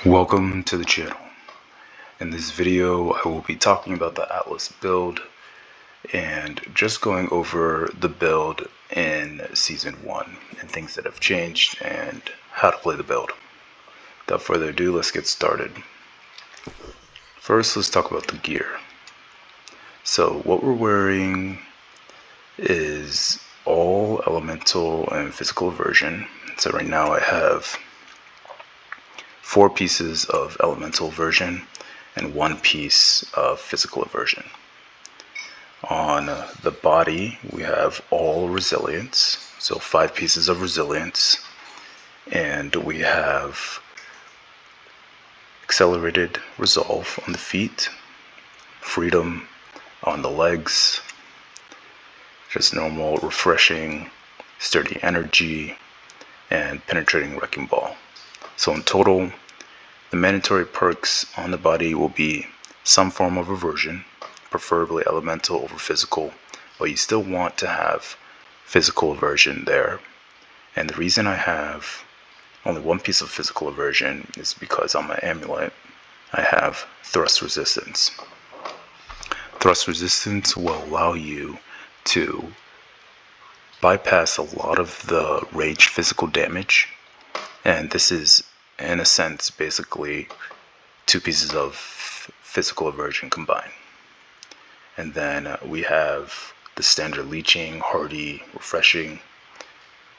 Welcome to the channel. In this video I will be talking about the Atlas build and just going over the build in Season 1 and things that have changed and how to play the build. Without further ado, let's get started. First, let's talk about the gear. So what we're wearing is all elemental and physical aversion. So right now I have 4 pieces of elemental aversion and 1 piece of physical aversion. On the body we have all resilience, so 5 pieces of resilience, and we have accelerated resolve on the feet, freedom on the legs, just normal refreshing sturdy energy, and penetrating wrecking ball. So in total, the mandatory perks on the body will be some form of aversion, preferably elemental over physical, but you still want to have physical aversion there. And the reason I have only 1 piece of physical aversion is because on my amulet I have thrust resistance. Thrust resistance will allow you to bypass a lot of the ranged physical damage, and this is in a sense basically 2 pieces of physical aversion combined. And then we have the standard leeching, hardy, refreshing,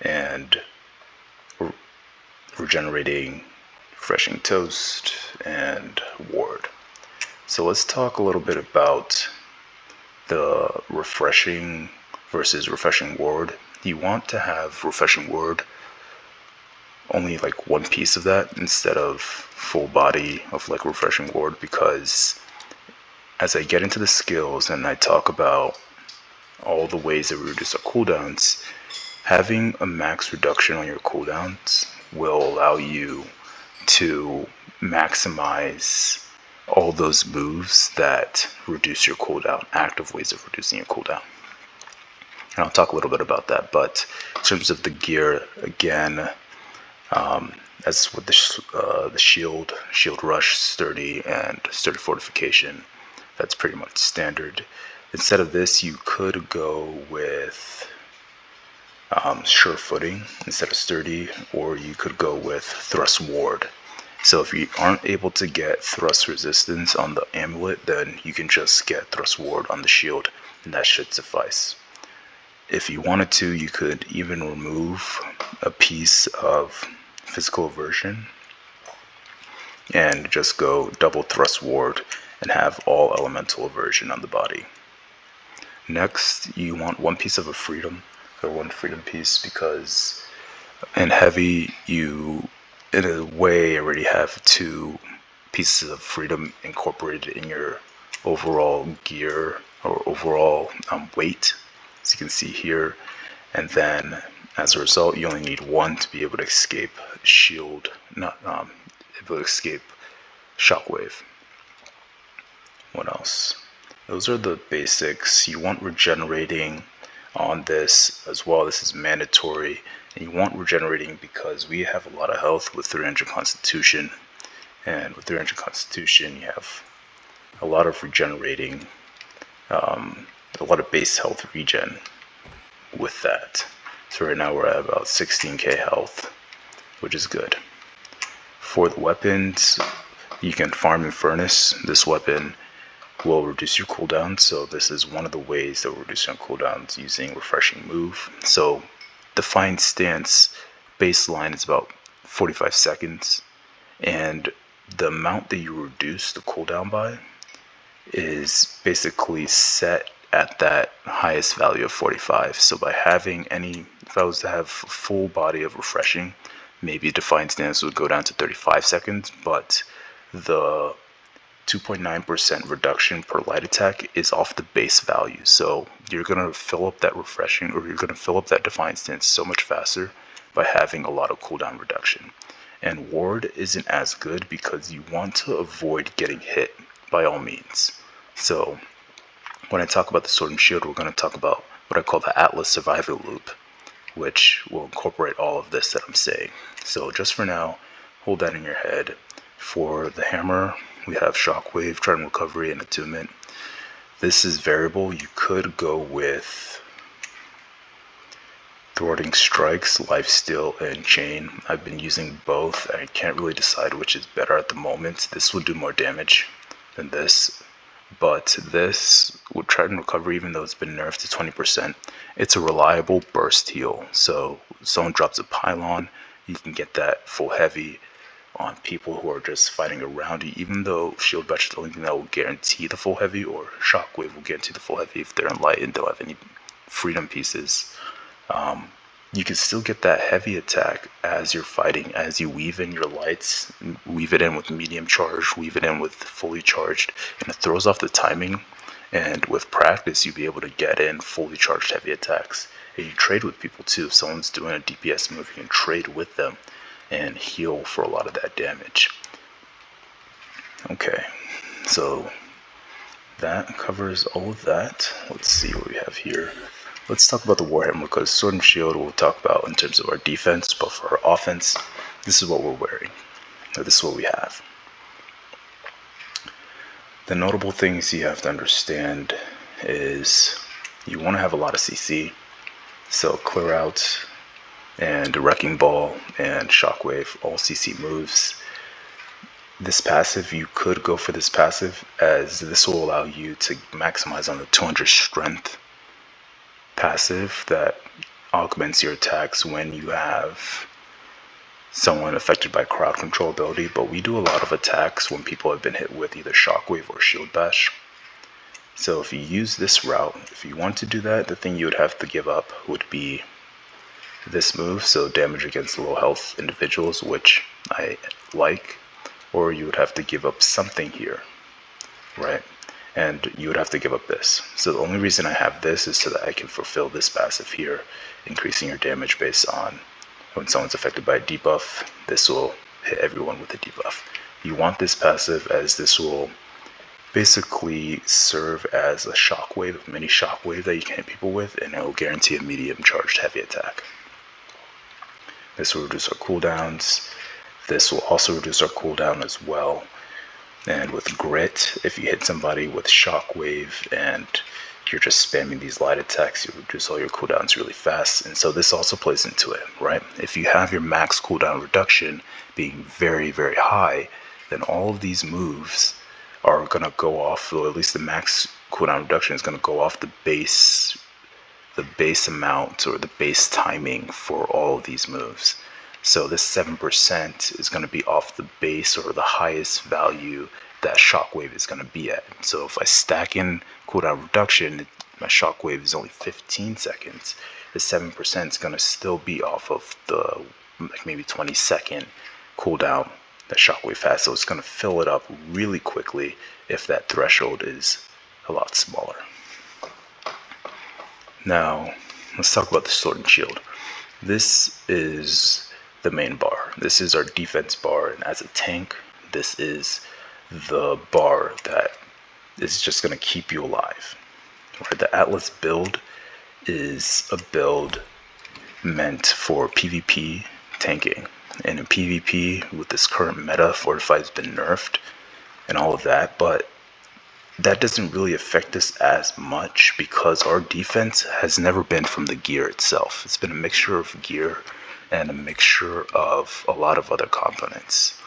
and regenerating, refreshing toast, and ward. So let's talk a little bit about the refreshing versus refreshing ward. You want to have refreshing ward only like 1 piece of that instead of full body of like refreshing ward, because as I get into the skills and I talk about all the ways that we reduce our cooldowns, having a max reduction on your cooldowns will allow you to maximize all those moves that reduce your cooldown, active ways of reducing your cooldown. And I'll talk a little bit about that, but in terms of the gear, again, as with the shield rush, sturdy, and sturdy fortification, that's pretty much standard. Instead of this, you could go with sure footing instead of sturdy, or you could go with thrust ward. So if you aren't able to get thrust resistance on the amulet, then you can just get thrust ward on the shield, and that should suffice. If you wanted to, you could even remove a piece of physical aversion and just go double thrust ward and have all elemental aversion on the body. Next, you want 1 piece of a freedom, or 1 freedom piece, because in heavy you in a way already have 2 pieces of freedom incorporated in your overall gear or overall weight, as you can see here. And then as a result, you only need 1 to be able to escape shield, able to escape shockwave. What else? Those are the basics. You want regenerating on this as well. This is mandatory, and you want regenerating because we have a lot of health with 300 constitution, and with 300 constitution you have a lot of regenerating, a lot of base health regen with that. So right now we're at about 16k health, which is good. For the weapons, you can farm in furnace. This weapon will reduce your cooldown, so this is one of the ways that we're reducing our cooldowns using refreshing move. So defined stance baseline is about 45 seconds, and the amount that you reduce the cooldown by is basically set at that highest value of 45. So by having if I was to have a full body of refreshing, maybe defined stance would go down to 35 seconds, but the 2.9% reduction per light attack is off the base value. So you're going to fill up that refreshing, or you're going to fill up that defined stance so much faster by having a lot of cooldown reduction. And ward isn't as good because you want to avoid getting hit by all means. So when I talk about the sword and shield, we're going to talk about what I call the Atlas survival loop, which will incorporate all of this that I'm saying. So just for now, hold that in your head. For the hammer, we have Shockwave, Trident Recovery, and Attunement. This is variable. You could go with Thwarting Strikes, Lifesteal, and Chain. I've been using both. I can't really decide which is better at the moment. This will do more damage than this. But this would Trident Recovery, even though it's been nerfed to 20%, it's a reliable burst heal. So if someone drops a pylon, you can get that full heavy on people who are just fighting around you, even though Shield Bash is the only thing that will guarantee the full heavy, or Shockwave will guarantee the full heavy if they're enlightened, don't have any freedom pieces. You can still get that heavy attack as you're fighting, as you weave in your lights, weave it in with medium charge, weave it in with fully charged, and it throws off the timing. And with practice, you'll be able to get in fully charged heavy attacks. And you trade with people too. If someone's doing a DPS move, you can trade with them and heal for a lot of that damage. Okay, so that covers all of that. Let's see what we have here. Let's talk about the Warhammer, because Sword and Shield we'll talk about in terms of our defense, but for our offense, this is what we're wearing. This is what we have. The notable things you have to understand is you want to have a lot of CC. So Clear Out and Wrecking Ball and Shockwave, all CC moves. This passive, you could go for this passive, as this will allow you to maximize on the 200 strength passive that augments your attacks when you have someone affected by crowd control ability. But we do a lot of attacks when people have been hit with either Shockwave or Shield Bash. So if you use this route, if you want to do that, the thing you would have to give up would be this move, so damage against low health individuals, which I like, or you would have to give up something here, right? And you would have to give up this. So the only reason I have this is so that I can fulfill this passive here, increasing your damage based on when someone's affected by a debuff. This will hit everyone with a debuff. You want this passive, as this will basically serve as a shockwave, a mini shockwave that you can hit people with, and it will guarantee a medium charged heavy attack. This will reduce our cooldowns. This will also reduce our cooldown as well. And with Grit, if you hit somebody with Shockwave and you're just spamming these light attacks, you reduce all your cooldowns really fast. And so this also plays into it, right? If you have your max cooldown reduction being very, very high, then all of these moves are going to go off, or at least the max cooldown reduction is going to go off the base amount, or the base timing for all of these moves. So this 7% is going to be off the base, or the highest value that Shockwave is going to be at. So if I stack in cooldown reduction, my Shockwave is only 15 seconds. The 7% is going to still be off of the maybe 20-second cooldown that Shockwave has. So it's going to fill it up really quickly if that threshold is a lot smaller. Now, let's talk about the Sword and Shield. This is the main bar. This is our defense bar, and as a tank, this is the bar that is just going to keep you alive. Right? The Atlas build is a build meant for PvP tanking, and in PvP, with this current meta, fortified has been nerfed and all of that, but that doesn't really affect us as much because our defense has never been from the gear itself. It's been a mixture of gear and a mixture of a lot of other components.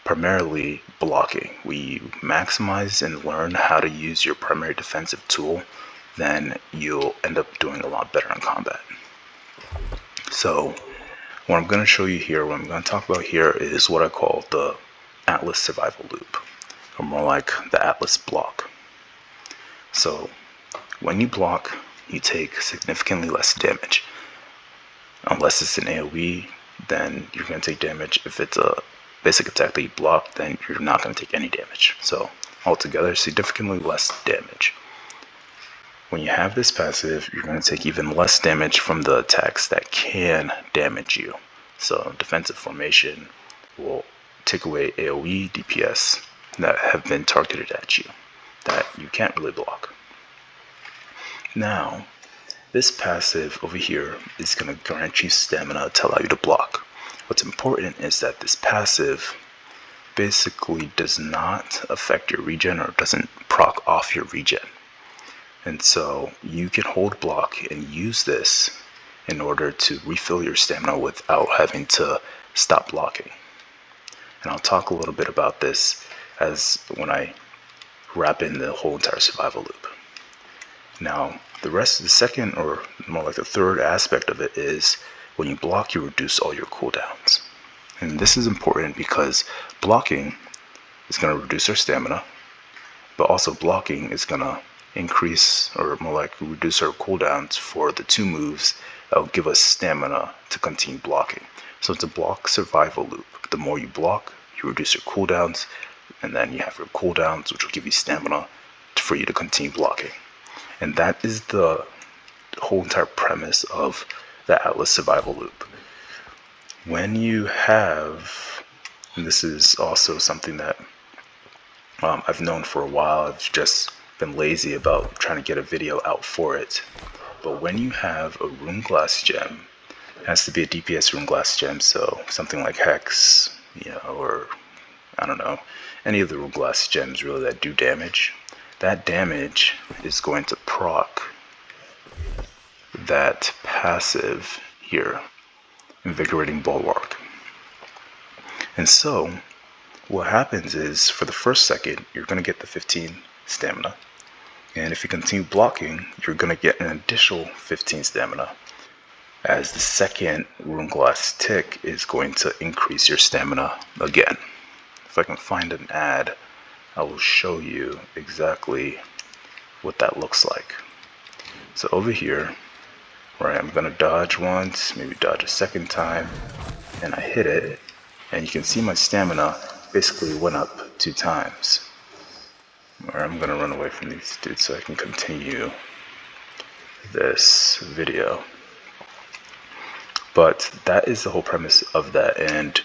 Primarily blocking. We maximize and learn how to use your primary defensive tool, then you'll end up doing a lot better in combat. So what I'm going to show you here, what I'm going to talk about here, is what I call the Atlas survival loop, or more like the Atlas block. So when you block, you take significantly less damage. Unless it's an AoE, then you're going to take damage. If it's a basic attack that you block, then you're not going to take any damage. So altogether, significantly less damage. When you have this passive, you're going to take even less damage from the attacks that can damage you. So defensive formation will take away AoE DPS that have been targeted at you, that you can't really block. Now, this passive over here is going to grant you stamina to allow you to block. What's important is that this passive basically does not affect your regen or doesn't proc off your regen. And so you can hold block and use this in order to refill your stamina without having to stop blocking. And I'll talk a little bit about this as when I wrap in the whole entire survival loop. Now, the second, or more like the third aspect of it is when you block, you reduce all your cooldowns. And this is important because blocking is going to reduce our stamina, but also blocking is going to increase, or more like reduce our cooldowns for the two moves that will give us stamina to continue blocking. So it's a block survival loop. The more you block, you reduce your cooldowns, and then you have your cooldowns, which will give you stamina for you to continue blocking. And that is the whole entire premise of the Atlas survival loop. When you have, and this is also something that I've known for a while, I've just been lazy about trying to get a video out for it. But when you have a rune glass gem, it has to be a DPS rune glass gem, so something like Hex, or I don't know, any of the rune glass gems really that do damage. That damage is going to proc that passive here, Invigorating Bulwark. And so what happens is for the first second, you're going to get the 15 stamina. And if you continue blocking, you're going to get an additional 15 stamina, as the second rune glass tick is going to increase your stamina again. If I can find an ad, I will show you exactly what that looks like. So over here, where I'm going to dodge once, maybe dodge a second time, and I hit it, and you can see my stamina basically went up 2 times. Or I'm going to run away from these dudes so I can continue this video. But that is the whole premise of that, and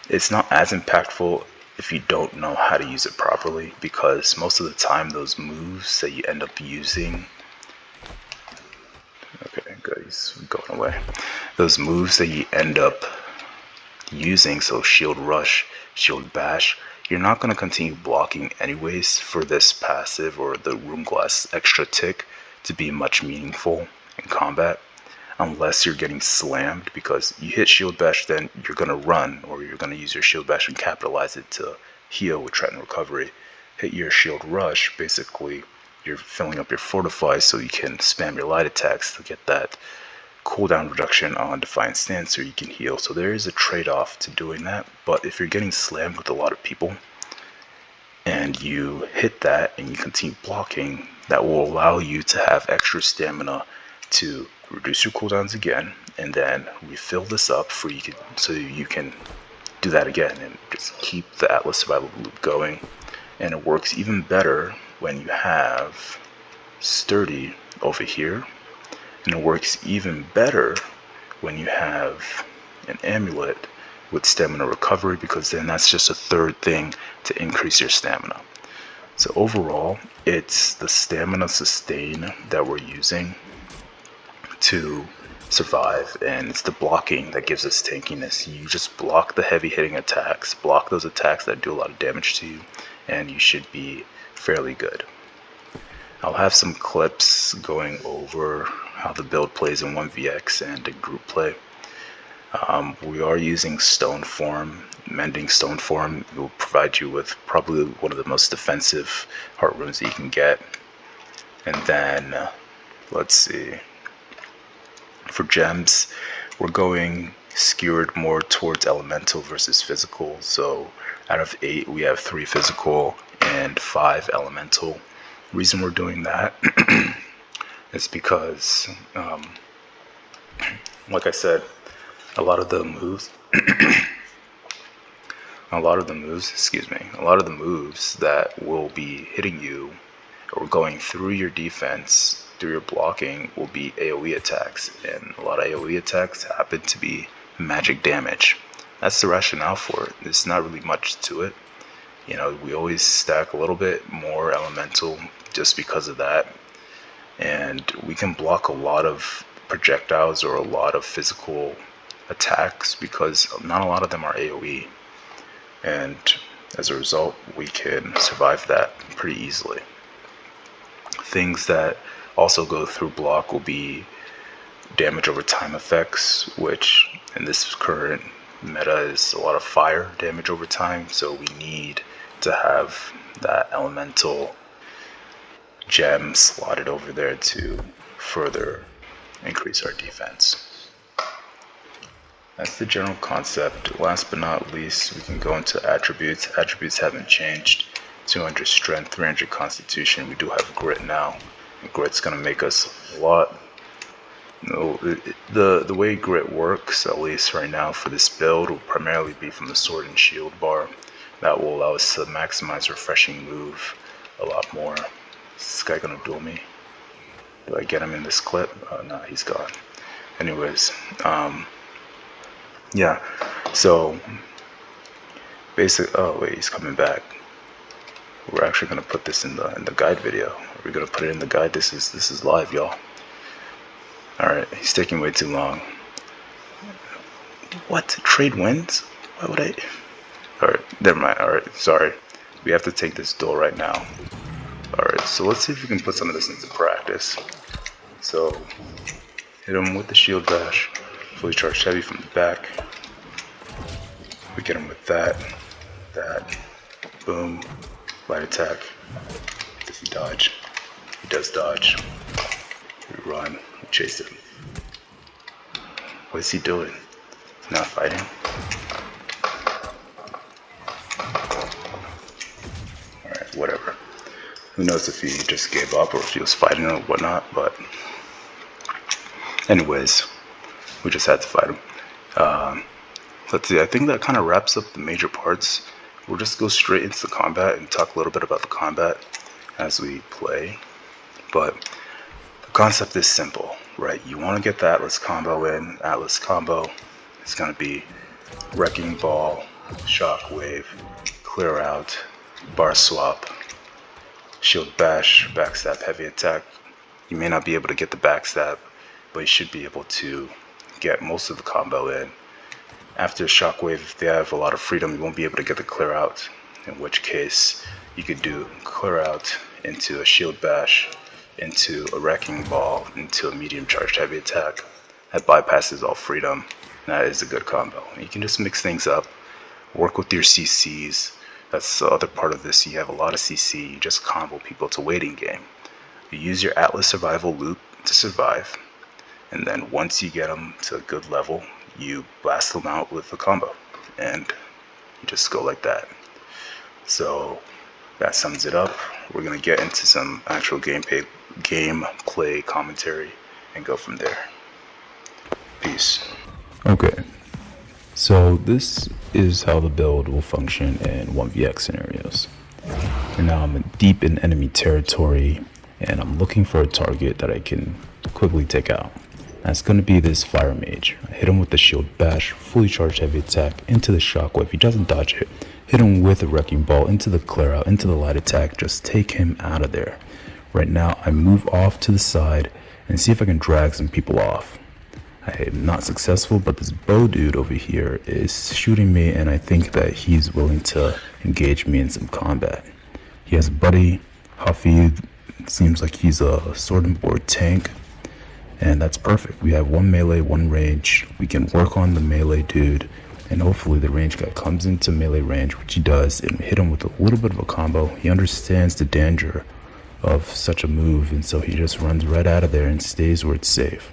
it's not as impactful if you don't know how to use it properly, because most of the time those moves that you end up using, okay, good, he's going away. Those moves that you end up using, so shield rush, shield bash, you're not going to continue blocking anyways for this passive or the rune glass extra tick to be much meaningful in combat, unless you're getting slammed, because you hit shield bash, then you're going to run, or you're going to use your shield bash and capitalize it to heal with Triton recovery. Hit your shield rush, basically you're filling up your fortified so you can spam your light attacks to get that cooldown reduction on Defiant Stance, or you can heal. So there is a trade-off to doing that, but if you're getting slammed with a lot of people and you hit that and you continue blocking, that will allow you to have extra stamina to reduce your cooldowns again, and then refill this up for you so you can do that again and just keep the Atlas survival loop going. And it works even better when you have Sturdy over here, and it works even better when you have an amulet with stamina recovery, because then that's just a third thing to increase your stamina. So overall, it's the stamina sustain that we're using to survive, and it's the blocking that gives us tankiness. You just block the heavy hitting attacks, block those attacks that do a lot of damage to you, and you should be fairly good. I'll have some clips going over how the build plays in 1vx and in group play. We are using Stone Form. Mending Stone Form will provide you with probably one of the most defensive Heartrunes that you can get. And then, let's see, for gems, we're going skewered more towards elemental versus physical. So out of 8, we have 3 physical and 5 elemental. The reason we're doing that is because, like I said, a lot of the moves that will be hitting you or going through your defense, through your blocking, will be AoE attacks, and a lot of AoE attacks happen to be magic damage. That's the rationale for it. There's not really much to it. We always stack a little bit more elemental just because of that, and we can block a lot of projectiles or a lot of physical attacks because not a lot of them are AoE. And As a result, we can survive that pretty easily. Things that also go through block will be damage over time effects, which in this current meta is a lot of fire damage over time, so we need to have that elemental gem slotted over there to further increase our defense. That's the general concept. Last but not least, we can go into attributes. Attributes haven't changed. 200 strength, 300 constitution. We do have grit now. And grit's gonna make us a lot. The way grit works, at least right now for this build, will primarily be from the sword and shield bar. That will allow us to maximize refreshing move a lot more. Is this guy gonna duel me? Do I get him in this clip? No, he's gone. Anyways, yeah. So oh wait, he's coming back. We're actually gonna put this in the guide video. We're gonna put it in the guide. This is live, y'all. Alright, he's taking way too long. What? Trade wins? Why would I? Alright, never mind. Alright, sorry. We have to take this duel right now. Alright, so let's see if we can put some of this into practice. So, hit him with the shield bash. Fully charged heavy from the back. We get him with that. Boom. Light attack. Does he dodge? He does dodge. We run. We chase him. What is he doing? He's not fighting. Alright, whatever. Who knows if he just gave up or if he was fighting or whatnot, but anyways, we just had to fight him. Let's see, I think that kind of wraps up the major parts. We'll just go straight into the combat and talk a little bit about the combat as we play. But the concept is simple, right? You want to get the Atlas combo in. Atlas combo is going to be Wrecking Ball, Shockwave, Clear Out, Bar Swap, Shield Bash, Backstab, Heavy Attack. You may not be able to get the Backstab, but you should be able to get most of the combo in. After Shockwave, if they have a lot of freedom, you won't be able to get the Clear Out, in which case you could do Clear Out into a Shield Bash, into a Wrecking Ball, into a medium charged heavy attack. That bypasses all freedom. That is a good combo. You can just mix things up, work with your CCs. That's the other part of this. You have a lot of CC, you just combo people. It's a waiting game. You use your Atlas survival loop to survive, and then once you get them to a good level, you blast them out with a combo, and you just go like that. So that sums it up. We're gonna get into some actual gameplay commentary and go from there. Peace. Okay, so this is how the build will function in 1vx scenarios. And now I'm deep in enemy territory, and I'm looking for a target that I can quickly take out. That's going to be this Fire Mage. I hit him with the Shield Bash, fully charged heavy attack, into the Shockwave. He doesn't dodge it. Hit him with a Wrecking Ball, into the Clear Out, into the Light Attack. Just take him out of there. Right now, I move off to the side and see if I can drag some people off. I am not successful, but this bow dude over here is shooting me, and I think that he's willing to engage me in some combat. He has a buddy, Huffy. It seems like he's a sword and board tank. And that's perfect. We have one melee, one range. We can work on the melee dude, and hopefully the range guy comes into melee range, which he does, and hit him with a little bit of a combo. He understands the danger of such a move, and so he just runs right out of there and stays where it's safe,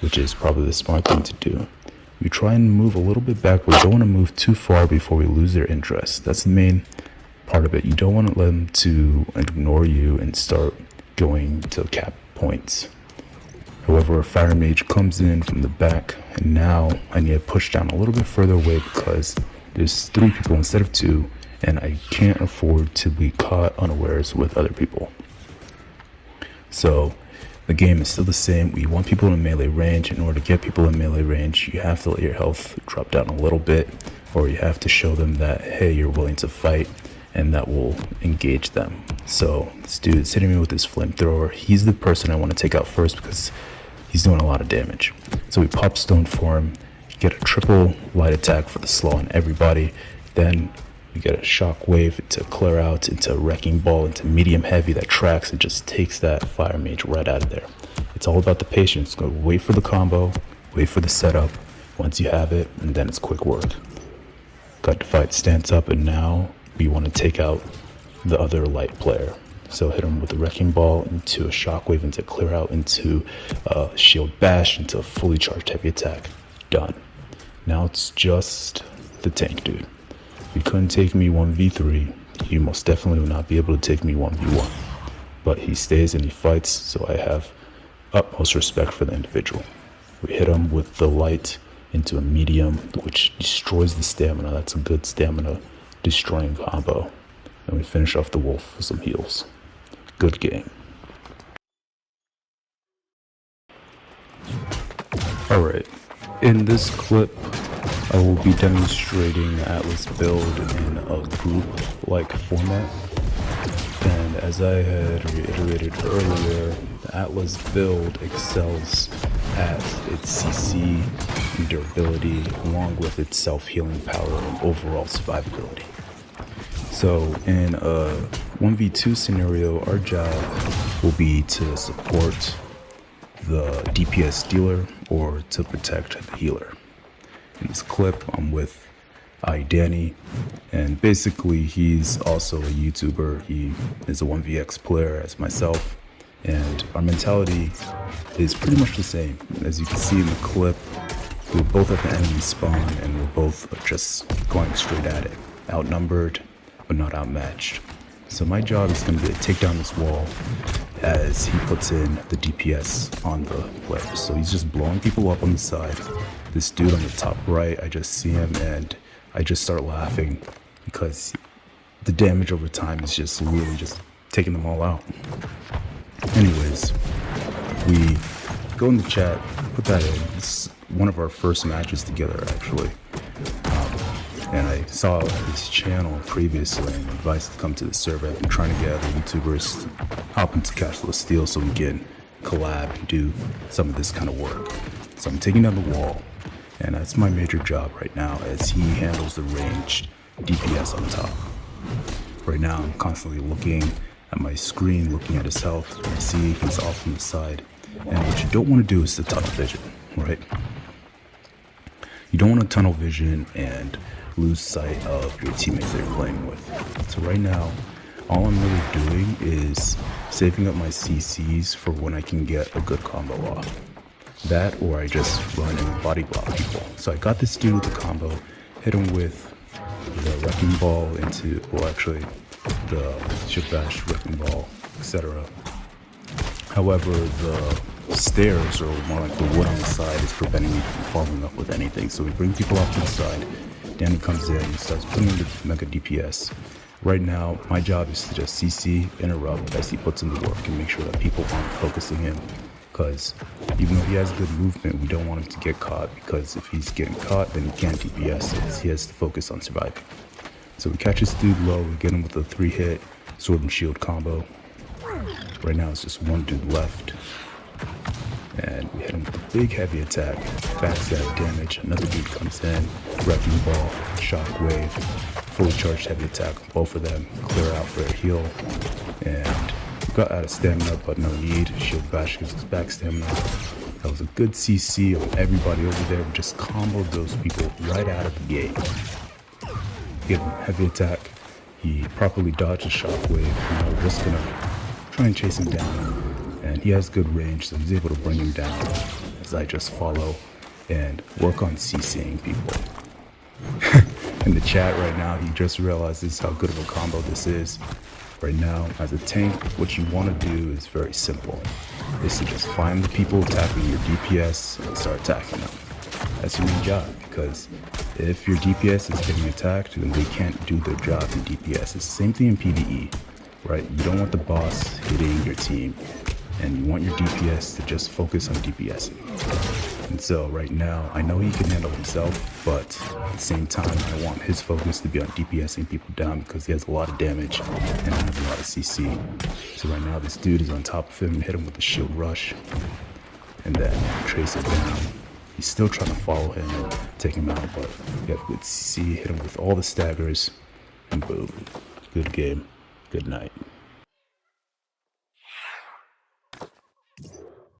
which is probably the smart thing to do. We try and move a little bit back, but we don't want to move too far before we lose their interest. That's the main part of it. You don't want to let them to ignore you and start going to cap points. However, a Fire Mage comes in from the back, and now I need to push down a little bit further away because there's 3 people instead of 2, and I can't afford to be caught unawares with other people. So the game is still the same. We want people in melee range. In order to get people in melee range, you have to let your health drop down a little bit, or you have to show them that, hey, you're willing to fight, and that will engage them. So this dude is hitting me with his flamethrower. He's the person I want to take out first because he's doing a lot of damage. So we pop stone for him, get a triple light attack for the slow on everybody, then We get a shockwave into clear out, into wrecking ball, into medium heavy that tracks and just takes that fire mage right out of there. It's all about the patience. Go wait for the combo, wait for the setup. Once you have it, and then it's quick work. Got to fight stance up, and now we want to take out the other light player. So hit him with a wrecking ball into a shockwave, into clear out, into a shield bash, into a fully charged heavy attack. Done. Now it's just the tank dude. If you couldn't take me 1v3, you most definitely will not be able to take me 1v1. But he stays and he fights, so I have utmost respect for the individual. We hit him with the light into a medium, which destroys the stamina. That's a good stamina destroying combo. And we finish off the wolf with some heals. Good game. Alright, in this clip, I will be demonstrating the Atlas build in a group-like format. And as I had reiterated earlier, the Atlas build excels at its CC and durability, along with its self-healing power and overall survivability. So in a 1v2 scenario, our job will be to support the DPS dealer or to protect the healer. In this clip, I'm with Danny, and basically he's also a YouTuber. He is a 1vx player as myself, and our mentality is pretty much the same. As you can see in the clip, we're both at the enemy spawn and we're both just going straight at it, outnumbered but not outmatched. So my job is going to be to take down this wall as he puts in the DPS on the player. So he's just blowing people up on the side. This dude on the top right, I just see him and I just start laughing because the damage over time is just really just taking them all out. Anyways, we go in the chat, put that in. It's one of our first matches together, actually. And I saw his channel previously and advised to come to the server. I've been trying to get other YouTubers to hop into Cashless Steel so we can collab and do some of this kind of work. So I'm taking down the wall, and that's my major job right now as he handles the ranged DPS on top. Right now I'm constantly looking at my screen, looking at his health. I see he's off on the side. And what you don't want to do is to tunnel vision, right? You don't want to tunnel vision and lose sight of your teammates that you're playing with. So right now, all I'm really doing is saving up my CCs for when I can get a good combo off. That, or I just run and body block people. So I got this dude with the combo, hit him with the wrecking ball into, well actually, the shield bash, wrecking ball, etc. However, the stairs, or more like the wood on the side, is preventing me from following up with anything. So we bring people off to the side. Danny comes in and starts putting in the mega DPS. Right now, my job is to just CC, interrupt as he puts in the work and make sure that people aren't focusing him. Because even though he has good movement, we don't want him to get caught, because if he's getting caught, then he can't DPS. He has to focus on surviving. So we catch this dude low, we get him with a 3-hit sword and shield combo. Right now it's just one dude left. And we hit him with a big heavy attack, backstab damage. Another dude comes in, wrecking ball, shockwave, fully charged heavy attack on both of them, clear out for a heal. And we got out of stamina, but no need. Shield bash gives us back stamina. That was a good CC on everybody over there. We just comboed those people right out of the gate. Give him heavy attack. He properly dodged a shockwave. Now we're just gonna try and chase him down. And he has good range, so he's able to bring him down as I just follow and work on CCing people. In the chat right now, he just realizes how good of a combo this is. Right now, as a tank, what you want to do is very simple. Is to just find the people attacking your DPS and start attacking them. That's your main job, because if your DPS is getting attacked, then they can't do their job in DPS. It's the same thing in PvE, right? You don't want the boss hitting your team, and you want your DPS to just focus on DPSing. And so right now, I know he can handle himself, but at the same time, I want his focus to be on DPSing people down because he has a lot of damage and I have a lot of CC. So right now, this dude is on top of him, hit him with the shield rush, and then trace it down. He's still trying to follow him and take him out, but we have good CC, hit him with all the staggers, Boom. Good game. Good night.